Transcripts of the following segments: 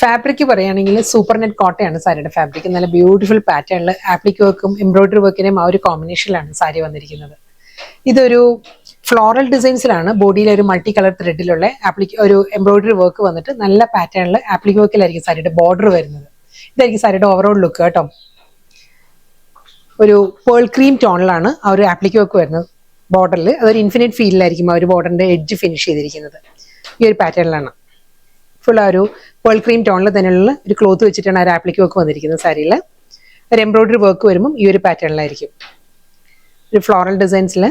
Fabric പറയുകയാണെങ്കിൽ super net കോട്ടയാണ് സാരിയുടെ ഫാബ്രിക്. നല്ല ബ്യൂട്ടിഫുൾ പാറ്റേണിൽ ആപ്ലിക് വർക്കും എംബ്രോയിഡറി വർക്കിനെയും ആ ഒരു കോമ്പിനേഷനിലാണ് സാരി വന്നിരിക്കുന്നത്. ഇതൊരു ഫ്ലോറൽ ഡിസൈൻസിലാണ്. ബോഡിയിൽ ഒരു മൾട്ടി കളർ ത്രെഡിലുള്ള ഒരു എംബ്രോയിഡറി വർക്ക് വന്നിട്ട് നല്ല പാറ്റേണിൽ ആപ്ലിക് വർക്കിലായിരിക്കും സാരിയുടെ ബോർഡർ വരുന്നത്. ഇതായിരിക്കും സാരിയുടെ ഓവറോൾ ലുക്ക് കേട്ടോ. ഒരു പേൾ ക്രീം ടോണിലാണ് ആ ഒരു ആപ്ലിക് വർക്ക് വരുന്നത്. ബോർഡറിൽ അതൊരു ഇൻഫിനിറ്റ് ഫീലിലായിരിക്കും ആ ഒരു ബോർഡറിന്റെ എഡ്ജ് ഫിനിഷ് ചെയ്തിരിക്കുന്നത്. ഈ ഒരു പാറ്റേണിലാണ് ഫുൾ ആ ഒരു പേൾ ക്രീം ടോണിൽ തന്നെയുള്ള ഒരു ക്ലോത്ത് വെച്ചിട്ടാണ് ആ ഒരു ആപ്ലിക് വർക്ക് വന്നിരിക്കുന്നത്. സാരിയിൽ ഒരു എംബ്രോയിഡറി വർക്ക് വരുമ്പം ഈ ഒരു പാറ്റേണിലായിരിക്കും. ഒരു ഫ്ലോറൽ ഡിസൈൻസിൽ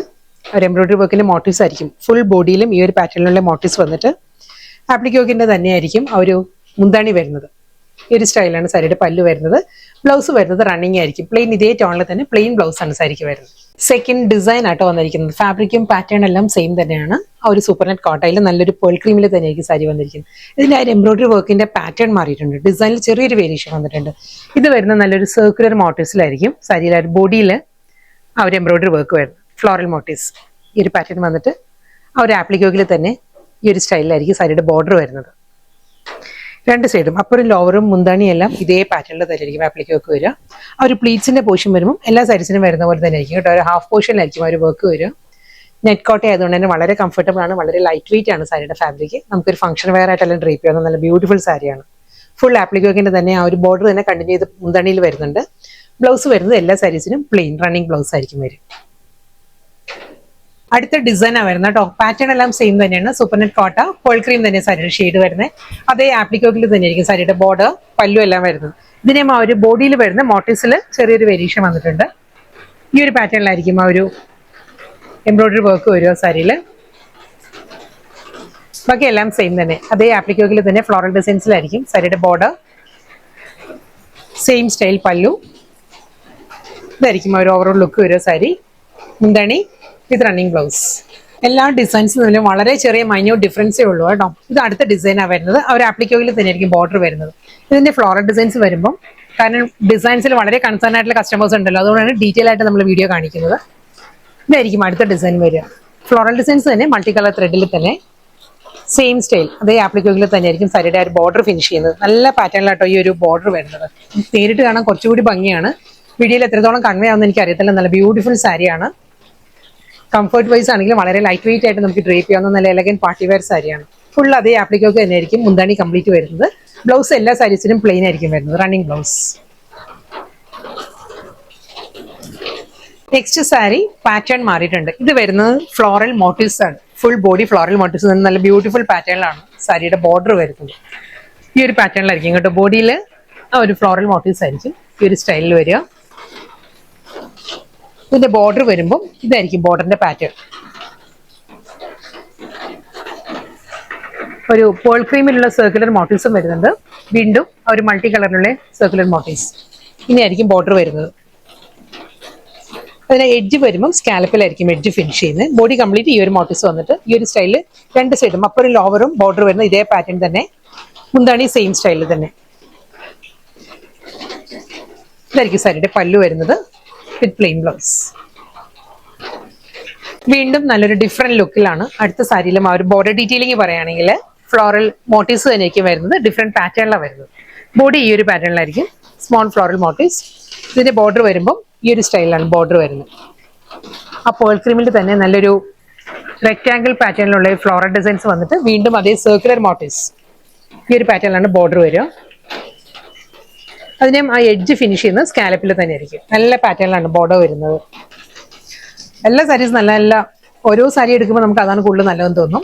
ഒരു എംബ്രോയിഡറി വർക്കിന്റെ മോട്ടീവ്സ് ആയിരിക്കും. ഫുൾ ബോഡിയിലും ഈ ഒരു പാറ്റേണിലുള്ള മോട്ടീവ്സ് വന്നിട്ട് ആപ്ലിക് വർക്കിന്റെ തന്നെയായിരിക്കും ആ ഒരു മുന്താണി വരുന്നത്. ഈ ഒരു സ്റ്റൈലാണ് സാരിയുടെ പല്ല് വരുന്നത്. ബ്ലൗസ് വരുന്നത് റണ്ണിങ് ആയിരിക്കും. പ്ലെയിൻ ഇതേ ടോണിൽ തന്നെ പ്ലെയിൻ ബ്ലൗസ് ആണ് സാരിക്ക് വരുന്നത്. സെക്കൻഡ് ഡിസൈൻ ആട്ടോ വന്നിരിക്കുന്നത്. ഫാബ്രിക്കും പാറ്റേൺ എല്ലാം സെയിം തന്നെയാണ്. ആ ഒരു സൂപ്പർ നെറ്റ് കോട്ടയിൽ നല്ലൊരു പേൾ ക്രീമിൽ തന്നെയായിരിക്കും സാരി വന്നിരിക്കുന്നത്. ഇതിന്റെ ആ ഒരു എംബ്രോയിഡറി വർക്കിന്റെ പാറ്റേൺ മാറിയിട്ടുണ്ട്. ഡിസൈനിൽ ചെറിയൊരു വേരിയേഷൻ വന്നിട്ടുണ്ട്. ഇത് വരുന്ന നല്ലൊരു സർക്കുലർ മോട്ടീവ്സിലായിരിക്കും സാരിയിൽ ആ ഒരു ബോഡിയിൽ ആ ഒരു എംബ്രോയിഡറി വർക്ക് വരുന്നത്. ഫ്ലോറൽ മോട്ടീവ്സ് ഈ ഒരു പാറ്റേൺ വന്നിട്ട് ആ ഒരു ആപ്ലിക് വർക്കിൽ തന്നെ ഈ ഒരു സ്റ്റൈലിലായിരിക്കും സാരിയുടെ ബോർഡർ വരുന്നത്. രണ്ട് സൈഡും അപ്പറും ലോവറും മുന്താണിയും എല്ലാം ഇതേ പാറ്റേണിൽ തന്നെയായിരിക്കും ആപ്ലിക് വർക്ക് വരിക. ആ ഒരു പ്ലീറ്റ്സിന്റെ പോർഷൻ വരുമ്പോൾ എല്ലാ സാരീസിനും വരുന്ന പോലെ തന്നെ ആയിരിക്കും കേട്ടോ. ഒരു ഹാഫ് പോർഷനിലായിരിക്കും ആ ഒരു വർക്ക് വരിക. നെറ്റ് കോട്ട ആയതുകൊണ്ട് തന്നെ വളരെ കംഫർട്ടബിൾ ആണ്. വളരെ ലൈറ്റ് വെയിറ്റ് ആണ് സാരിയുടെ ഫാബ്രിക്. നമുക്കൊരു ഫംഗ്ഷൻ വെയർ ആയിട്ടെല്ലാം ഡ്രേപ്പ് ചെയ്യുന്ന നല്ല ബ്യൂട്ടിഫുൾ സാരിയാണ്. ഫുൾ ആപ്ലിക് വർക്കിന്റെ തന്നെ ആ ഒരു ബോർഡർ തന്നെ കണ്ടിന്യൂ ചെയ്ത് മുന്താണിയിൽ വരുന്നുണ്ട്. ബ്ലൗസ് വരുന്നത് എല്ലാ സാരീസിനും പ്ലെയിൻ റണ്ണിങ് ബ്ലൗസ് ആയിരിക്കും വരും. അടുത്ത ഡിസൈനാണ് വരുന്നത് കേട്ടോ. പാറ്റേൺ എല്ലാം സെയിം തന്നെയാണ്. സൂപ്പർ നെറ്റ് കോട്ട പേൾ ക്രീം തന്നെ സാരിയുടെ ഷെയ്ഡ് വരുന്നത്. അതേ ആപ്ലിക് വർക്കിൽ തന്നെയായിരിക്കും സാരിയുടെ ബോർഡർ പല്ലു എല്ലാം വരുന്നത്. ഇതിനെയും ആ ഒരു ബോഡിയിൽ വരുന്ന മോട്ടീവ്സിൽ ചെറിയൊരു വേരിയേഷൻ വന്നിട്ടുണ്ട്. ഈ ഒരു പാറ്റേണിലായിരിക്കും ആ ഒരു എംബ്രോയിഡറി വർക്ക് വരുക സാരിയിൽ. ബാക്കി എല്ലാം സെയിം തന്നെ. അതേ ആപ്ലിക് വർക്കിൽ തന്നെ ഫ്ലോറൽ ഡിസൈൻസിലായിരിക്കും സാരിയുടെ ബോർഡർ. സെയിം സ്റ്റൈൽ പല്ലു. ഇതായിരിക്കും ആ ഒരു ഓവറോൾ ലുക്ക് വരുക സാരി. മുന്താണി വിത്ത് റണ്ണിങ് ബ്ലൗസ്. എല്ലാ ഡിസൈൻസും തമ്മിലും വളരെ ചെറിയ മൈന്യൂട്ട് ഡിഫറൻസേ ഉള്ളൂ കേട്ടോ. ഇത് അടുത്ത ഡിസൈനാണ് വരുന്നത്. ആ ഒരു ആപ്ലിക് വർക്കിൽ തന്നെയായിരിക്കും ബോർഡർ വരുന്നത്. ഇതിന്റെ ഫ്ലോറൽ ഡിസൈൻസ് വരുമ്പോൾ കാരണം ഡിസൈൻസിൽ വളരെ കൺസേൺ ആയിട്ടുള്ള കസ്റ്റമേഴ്സ് ഉണ്ടല്ലോ, അതുകൊണ്ടാണ് ഡീറ്റെയിൽ ആയിട്ട് നമ്മൾ വീഡിയോ കാണിക്കുന്നത്. ഇതായിരിക്കും അടുത്ത ഡിസൈൻ വരിക. ഫ്ലോറൽ ഡിസൈൻസ് തന്നെ മൾട്ടി കളർ ത്രെഡിൽ തന്നെ സെയിം സ്റ്റൈൽ അതേ ആപ്ലിക് വർക്കിൽ തന്നെയായിരിക്കും സാരിയുടെ ഒരു ബോർഡർ ഫിനിഷ് ചെയ്യുന്നത്. നല്ല പാറ്റേണിലാട്ടോ ഈ ഒരു ബോർഡർ വരുന്നത്. നേരിട്ട് കാണാൻ കുറച്ചുകൂടി ഭംഗിയാണ്. വീഡിയോയിൽ എത്രത്തോളം കൺവേ ആവുമെന്ന് എനിക്ക് അറിയത്തില്ല. നല്ല ബ്യൂട്ടിഫുൾ സാരിയാണ്. കംഫർട്ട് വൈസ് ആണെങ്കിലും വളരെ ലൈറ്റ് വെയിറ്റ് ആയിട്ട് നമുക്ക് ഡ്രേപ്പ് ചെയ്യാവുന്ന നല്ല എലഗൻ പാർട്ടി വെയർ സാരിയാണ്. ഫുൾ അതേ ആപ്ലിക് വർക്ക് തന്നെയായിരിക്കും മുന്താണി കംപ്ലീറ്റ് വരുന്നത്. ബ്ലൗസ് എല്ലാ സാരീസിനും പ്ലെയിൻ ആയിരിക്കും വരുന്നത്, running blouse. Next sari pattern മാറിയിട്ടുണ്ട്. ഇത് വരുന്നത് ഫ്ലോറൽ മോട്ടീവ്സ് ആണ്. ഫുൾ ബോഡി ഫ്ലോറൽ മോട്ടീവ്സ് നല്ല ബ്യൂട്ടിഫുൾ പാറ്റേണിലാണ് സാരിയുടെ ബോർഡർ വരുന്നത്. ഈ ഒരു പാറ്റേണിലായിരിക്കും കേട്ടോ. ബോഡിയിൽ ആ ഒരു ഫ്ലോറൽ മോട്ടീവ്സ് ആയിരിക്കും ഈ ഒരു സ്റ്റൈലിൽ വരിക. ഇതിന്റെ ബോർഡർ വരുമ്പോൾ ഇതായിരിക്കും ബോർഡറിന്റെ പാറ്റേൺ. ഒരു പേൾ ക്രീമിലുള്ള സർക്കുലർ മോട്ടീവ്സും വരുന്നുണ്ട്. വീണ്ടും ഒരു മൾട്ടി കളറിലുള്ള സർക്കുലർ മോട്ടീവ്സ്. ഇനിയായിരിക്കും ബോർഡർ വരുന്നത്. അതിന് എഡ്ജ് വരുമ്പം സ്കാലപ്പിലായിരിക്കും എഡ്ജ് ഫിനിഷ് ചെയ്യുന്നത്. ബോഡി കംപ്ലീറ്റ് ഈ ഒരു മോട്ടീവ്സ് വന്നിട്ട് ഈ ഒരു സ്റ്റൈലിൽ രണ്ട് സൈഡും അപ്പറും ലോവറും ബോർഡർ വരുന്ന ഇതേ പാറ്റേൺ തന്നെ. മുന്താണി സെയിം സ്റ്റൈലിൽ തന്നെ. ഇതായിരിക്കും സാരിയുടെ പല്ലു വരുന്നത് വിത്ത് പ്ലെയിൻ ബ്ലൗസ്. വീണ്ടും നല്ലൊരു ഡിഫറെന്റ് ലുക്കിലാണ് അടുത്ത സാരിയിലും ആ ഒരു ബോർഡർ ഡീറ്റെയിലിംഗ് പറയുകയാണെങ്കിൽ ഫ്ലോറൽ മോട്ടീവ്സ് തന്നെയായിരിക്കും വരുന്നത്. ഡിഫറെന്റ് പാറ്റേണിലാണ് വരുന്നത്. ബോഡി ഈ ഒരു പാറ്റേണിലായിരിക്കും സ്മോൾ ഫ്ലോറൽ മോട്ടീവ്സ്. ഇതിന്റെ ബോർഡർ വരുമ്പോൾ ഈ ഒരു സ്റ്റൈലിലാണ് ബോർഡർ വരുന്നത്. ആ പേൾ ക്രീമിൽ തന്നെ നല്ലൊരു റെക്ടാംഗിൾ പാറ്റേണിലുള്ള ഫ്ലോറൽ ഡിസൈൻസ് വന്നിട്ട് വീണ്ടും അതേ സർക്കുലർ മോട്ടീവ്സ് ഈ ഒരു പാറ്റേണിലാണ് ബോർഡർ വരിക. അതിനെ ആ എഡ്ജ് ഫിനിഷ് ചെയ്യുന്നത് സ്കാലപ്പിൽ തന്നെ ആയിരിക്കും. നല്ല പാറ്റേണിലാണ് ബോർഡർ വരുന്നത്. എല്ലാ സാരീസും നല്ല നല്ല ഓരോ സാരി എടുക്കുമ്പോൾ നമുക്ക് അതാണ് കൂടുതൽ നല്ലതെന്ന് തോന്നും.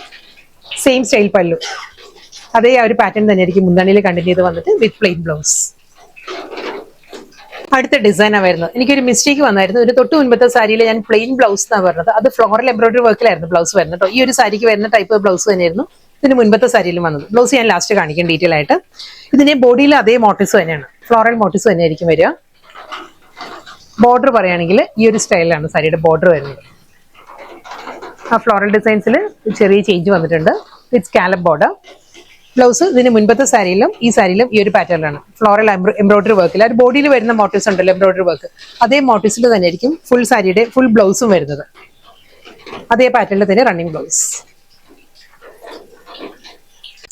സെയിം സ്റ്റൈൽ പല്ലു അതേ ആ ഒരു പാറ്റേൺ തന്നെ ആയിരിക്കും മുന്താണിയിൽ കണ്ടിന്യൂ ചെയ്ത് വന്നിട്ട് വിത്ത് പ്ലെയിൻ ബ്ലൗസ്. അടുത്ത ഡിസൈനാണ് വരുന്നത്. എനിക്കൊരു മിസ്റ്റേക്ക് വന്നായിരുന്നു. ഒരു തൊട്ട് മുൻപത്തെ സാരിയിൽ ഞാൻ പ്ലെയിൻ ബ്ലൗസ് എന്നാണ് പറഞ്ഞത്. അത് ഫ്ലോറൽ എംബ്രോയിഡറി വർക്കിലായിരുന്നു ബ്ലൗസ് വരുന്നത് കേട്ടോ. ഈ ഒരു സാരിക്ക് വരുന്ന ടൈപ്പ് ബ്ലൗസ് തന്നെയായിരുന്നു ഇതിന് മുൻപത്തെ സാരിയിലും വന്നത്. ബ്ലൗസ് ഞാൻ ലാസ്റ്റ് കാണിക്കാം ഡീറ്റെയിൽ ആയിട്ട്. ഇതിന്റെ ബോഡിയിൽ അതേ മോട്ടീവ്സ് തന്നെയാണ്, ഫ്ലോറൽ മോട്ടീവ്സ് തന്നെയായിരിക്കും വരിക. ബോർഡർ പറയുകയാണെങ്കിൽ ഈ ഒരു സ്റ്റൈലിലാണ് സാരിയുടെ ബോർഡർ വരുന്നത്. ആ ഫ്ലോറൽ ഡിസൈൻസിൽ ചെറിയ ചേഞ്ച് വന്നിട്ടുണ്ട് വിത്ത് സ്കാലപ്പ് ബോർഡർ. ബ്ലൗസ് ഇതിന് മുൻപത്തെ സാരിയിലും ഈ സാരിയിലും ഈ ഒരു പാറ്റേണിലാണ് ഫ്ലോറൽ എംബ്രോയിഡറി വർക്കിൽ ആ ഒരു ബോഡിയിൽ വരുന്ന മോട്ടീവ്സ് ഉണ്ടല്ലോ എംബ്രോയിഡറി വർക്ക്, അതേ മോട്ടീവ്സിൽ തന്നെ ആയിരിക്കും ഫുൾ സാരിയുടെ ഫുൾ ബ്ലൗസും വരുന്നത്. അതേ പാറ്റേണിൽ തന്നെ running blouse.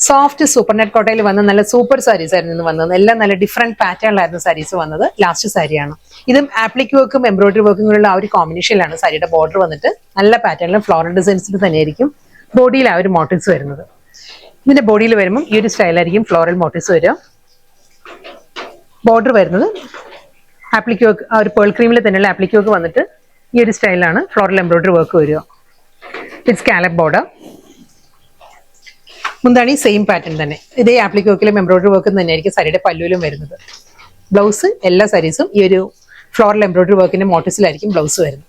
Soft super net കോട്ടയിൽ വന്ന നല്ല സൂപ്പർ സാരീസ് ആയിരുന്നു ഇന്ന് വന്നത്. എല്ലാം നല്ല ഡിഫറെന്റ് പാറ്റേണിലായിരുന്നു സാരീസ് വന്നത്. ലാസ്റ്റ് സാരിയാണ് ഇതും. ആപ്ലിക് വർക്കും എംബ്രോയിഡറി വർക്കുകളുള്ള ആ ഒരു കോമ്പിനേഷനിലാണ് സാരിയുടെ ബോർഡർ വന്നിട്ട്. നല്ല പാറ്റേണിലും ഫ്ലോറൽ ഡിസൈൻസിൽ തന്നെയായിരിക്കും ബോഡിയിൽ ആ ഒരു മോട്ടീവ്സ് വരുന്നത്. ഇതിന്റെ ബോഡിയിൽ വരുമ്പോൾ ഈ ഒരു സ്റ്റൈലായിരിക്കും ഫ്ലോറൽ മോട്ടീവ്സ് വരിക. ബോർഡർ വരുന്നത് ആപ്ലിക് വർക്ക്, ആ ഒരു പേൾ ക്രീമിൽ തന്നെയുള്ള ആപ്ലിക് വർക്ക് വന്നിട്ട് ഈ ഒരു സ്റ്റൈലാണ് ഫ്ലോറൽ എംബ്രോയിഡറി വർക്ക് വരിക. വിത്ത് സ്കാലപ്പ് ബോർഡർ. മുന്താണി സെയിം പാറ്റേൺ തന്നെ. ഇതേ ആപ്ലിക് വർക്കിലും എംബ്രോയിഡറി വർക്കും തന്നെയായിരിക്കും സാരിയുടെ പല്ലുവിലും വരുന്നത്. ബ്ലൗസ് എല്ലാ സാരീസും ഈ ഒരു ഫ്ലോറൽ എംബ്രോയിഡറി വർക്കിന്റെ മോട്ടീവ്സിലായിരിക്കും ബ്ലൗസ് വരുന്നത്.